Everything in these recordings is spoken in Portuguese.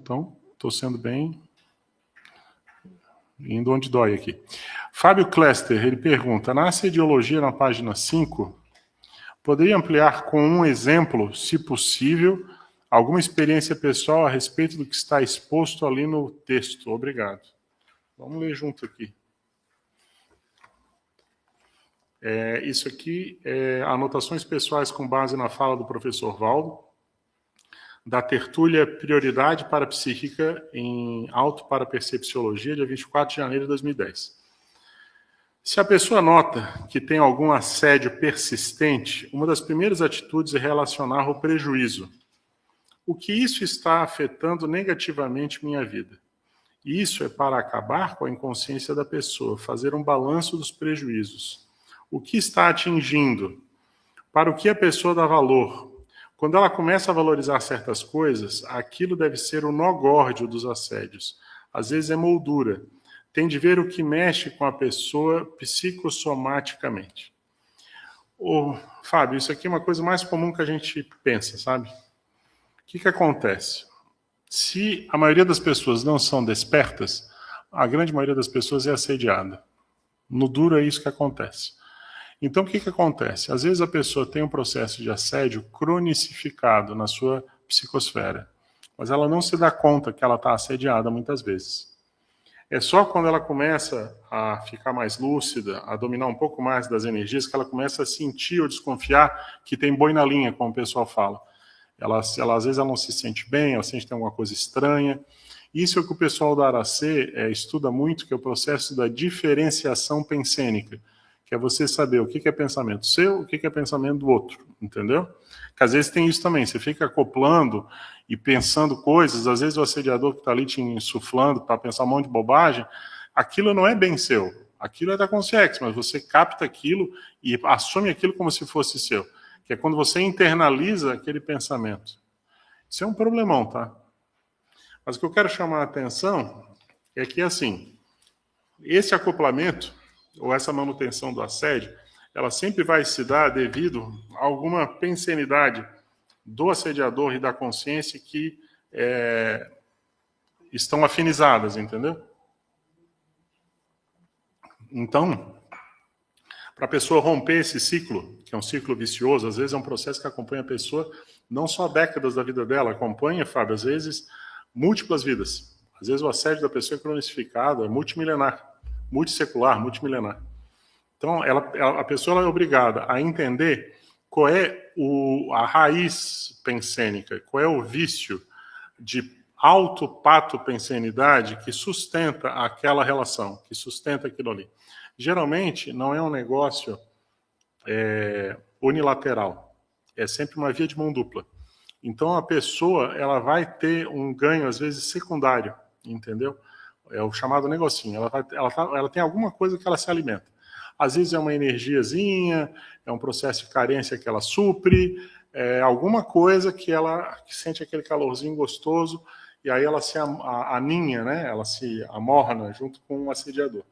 Então, estou sendo bem... indo onde dói aqui. Fábio Klester, ele pergunta, na assediologia, na página 5, poderia ampliar com um exemplo, se possível, alguma experiência pessoal a respeito do que está exposto ali no texto? Obrigado. Vamos ler junto aqui. Isso aqui é anotações pessoais com base na fala do professor Valdo, da tertúlia Prioridade para a Psíquica em Autoparapercepciologia, dia 24 de janeiro de 2010. Se a pessoa nota que tem algum assédio persistente, uma das primeiras atitudes é relacionar o prejuízo. O que isso está afetando negativamente minha vida? Isso é para acabar com a inconsciência da pessoa, fazer um balanço dos prejuízos. O que está atingindo? Para o que a pessoa dá valor? Quando ela começa a valorizar certas coisas, aquilo deve ser o nó górdio dos assédios. Às vezes é moldura. Tem de ver o que mexe com a pessoa psicossomaticamente. Fábio, isso aqui é uma coisa mais comum que a gente pensa, sabe? O que acontece? Se a maioria das pessoas não são despertas, a grande maioria das pessoas é assediada. No duro é isso que acontece. Então, o que acontece? Às vezes a pessoa tem um processo de assédio cronicificado na sua psicosfera, mas ela não se dá conta que ela está assediada muitas vezes. É só quando ela começa a ficar mais lúcida, a dominar um pouco mais das energias, que ela começa a sentir ou desconfiar que tem boi na linha, como o pessoal fala. Às vezes ela não se sente bem, ela sente que tem alguma coisa estranha. Isso é o que o pessoal da Aracê estuda muito, que é o processo da diferenciação pensênica, que é você saber o que é pensamento seu, o que é pensamento do outro, entendeu? Que às vezes tem isso também, você fica acoplando e pensando coisas, às vezes o assediador que está ali te insuflando para pensar um monte de bobagem, aquilo não é bem seu, aquilo é da consciência, mas você capta aquilo e assume aquilo como se fosse seu, que é quando você internaliza aquele pensamento. Isso é um problemão, tá? Mas o que eu quero chamar a atenção é que, assim, esse acoplamento, ou essa manutenção do assédio, ela sempre vai se dar devido a alguma pensenidade do assediador e da consciência que estão afinizadas, entendeu? Então, para a pessoa romper esse ciclo, que é um ciclo vicioso, às vezes é um processo que acompanha a pessoa não só décadas da vida dela, acompanha, Fábio, às vezes múltiplas vidas. Às vezes o assédio da pessoa é cronificado, é multimilenar, multissecular, multimilenar. Então, a pessoa é obrigada a entender qual é a raiz pensênica, qual é o vício de autopatopensenidade que sustenta aquela relação, que sustenta aquilo ali. Geralmente, não é um negócio unilateral, é sempre uma via de mão dupla. Então, a pessoa ela vai ter um ganho, às vezes, secundário, entendeu? É o chamado negocinho. Ela tem alguma coisa que ela se alimenta. Às vezes é uma energiazinha, é um processo de carência que ela supre, alguma coisa que ela sente aquele calorzinho gostoso, e aí ela se aninha, né? Ela se amorna junto com o assediador.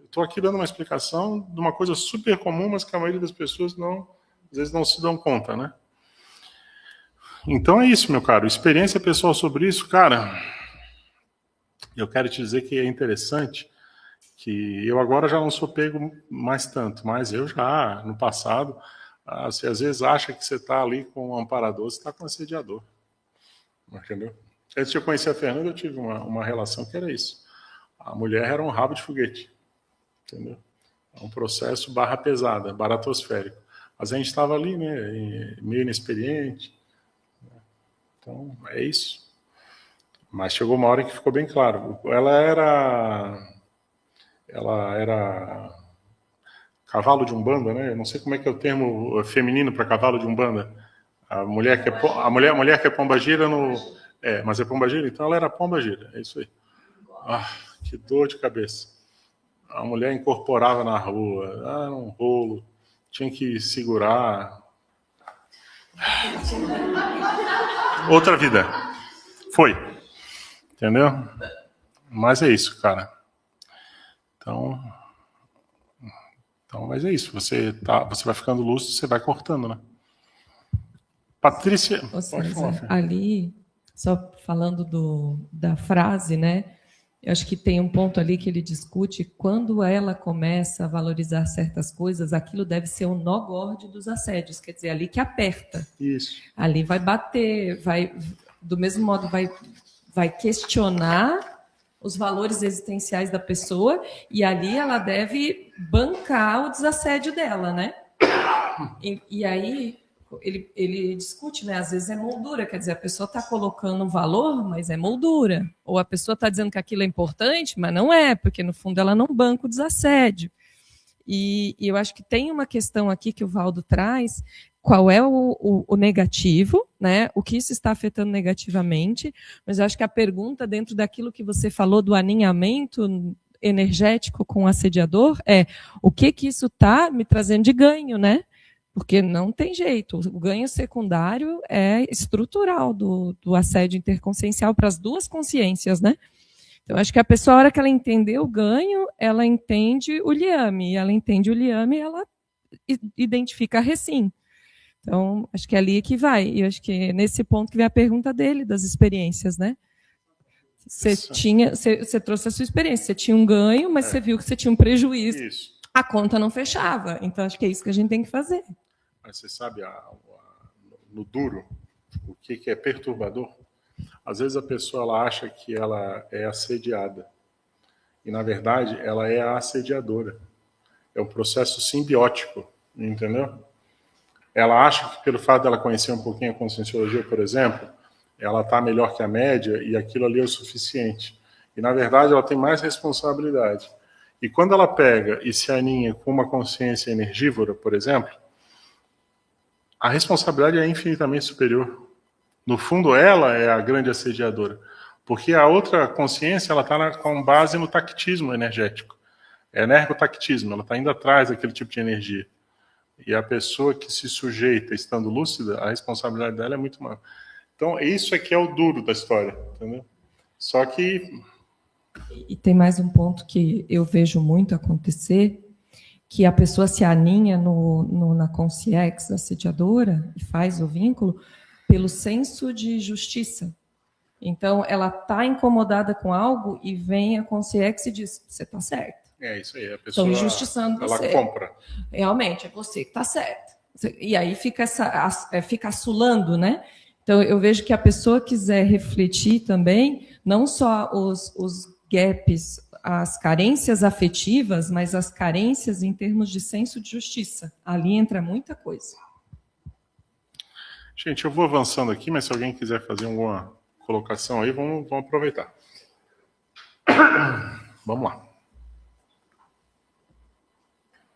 Estou aqui dando uma explicação de uma coisa super comum, mas que a maioria das pessoas às vezes não se dão conta, né? Então é isso, meu caro. Experiência pessoal sobre isso, cara, eu quero te dizer que é interessante que eu agora já não sou pego mais tanto, mas eu já, no passado, você às vezes acha que você está ali com um amparador, você está com um assediador. Entendeu? Antes de eu conhecer a Fernanda, eu tive uma relação que era isso. A mulher era um rabo de foguete. Entendeu? É um processo barra pesada, baratosférico. Mas a gente estava ali, né, meio inexperiente. Então, é isso. Mas chegou uma hora que ficou bem claro. Ela era cavalo de umbanda, né? Eu não sei como é que é o termo feminino para cavalo de umbanda. A mulher que é pombagira mas é pombagira, então ela era pombagira, é isso aí. Que dor de cabeça. A mulher incorporava na rua, era um rolo, tinha que segurar. Outra vida. Foi. Entendeu? Mas é isso, cara. Então, mas é isso. Você vai ficando lúcido, você vai cortando, né? Patrícia, pode falar. Ali, Só falando da frase, né? Eu acho que tem um ponto ali que ele discute, quando ela começa a valorizar certas coisas, aquilo deve ser um nó gorde dos assédios, quer dizer, ali que aperta. Isso. Ali vai bater, do mesmo modo, vai questionar os valores existenciais da pessoa, e ali ela deve bancar o desassédio dela, né? E aí ele discute, né? Às vezes é moldura, quer dizer, a pessoa está colocando um valor, mas é moldura. Ou a pessoa está dizendo que aquilo é importante, mas não é, porque no fundo ela não banca o desassédio. E eu acho que tem uma questão aqui que o Valdo traz, qual é o negativo, né? O que isso está afetando negativamente, mas eu acho que a pergunta dentro daquilo que você falou do alinhamento energético com o assediador é o que isso está me trazendo de ganho, né? Porque não tem jeito, o ganho secundário é estrutural do assédio interconsciencial para as duas consciências, né? Então, acho que a pessoa, a hora que ela entender o ganho, ela entende o liame, e ela entende o liame, ela identifica a recim. Então, acho que é ali que vai, e acho que é nesse ponto que vem a pergunta dele, das experiências, né? Você trouxe a sua experiência, você tinha um ganho, mas você viu que você tinha um prejuízo. Isso. A conta não fechava, então acho que é isso que a gente tem que fazer. Mas você sabe, no duro, o que é perturbador? Às vezes a pessoa ela acha que ela é assediada. E, na verdade, ela é a assediadora. É um processo simbiótico, entendeu? Ela acha que, pelo fato dela conhecer um pouquinho a conscienciologia, por exemplo, ela está melhor que a média e aquilo ali é o suficiente. E, na verdade, ela tem mais responsabilidade. E quando ela pega e se aninha com uma consciência energivora, por exemplo, a responsabilidade é infinitamente superior. No fundo, ela é a grande assediadora, porque a outra consciência ela está com base no tactismo energético, é energotactismo, ela está indo atrás daquele tipo de energia. E a pessoa que se sujeita estando lúcida, a responsabilidade dela é muito maior. Então, isso é que é o duro da história, entendeu? Só que... E tem mais um ponto que eu vejo muito acontecer, que a pessoa se aninha na consciência assediadora e faz o vínculo pelo senso de justiça. Então, ela está incomodada com algo e vem a consciência e diz, você está certo. É isso aí, a pessoa injustiçando ela você. Compra. Realmente, é você que está certo. E aí fica assulando, né? Então, eu vejo que a pessoa quiser refletir também, não só os gaps, as carências afetivas, mas as carências em termos de senso de justiça. Ali entra muita coisa. Gente, eu vou avançando aqui, mas se alguém quiser fazer alguma colocação aí, vamos aproveitar. Vamos lá.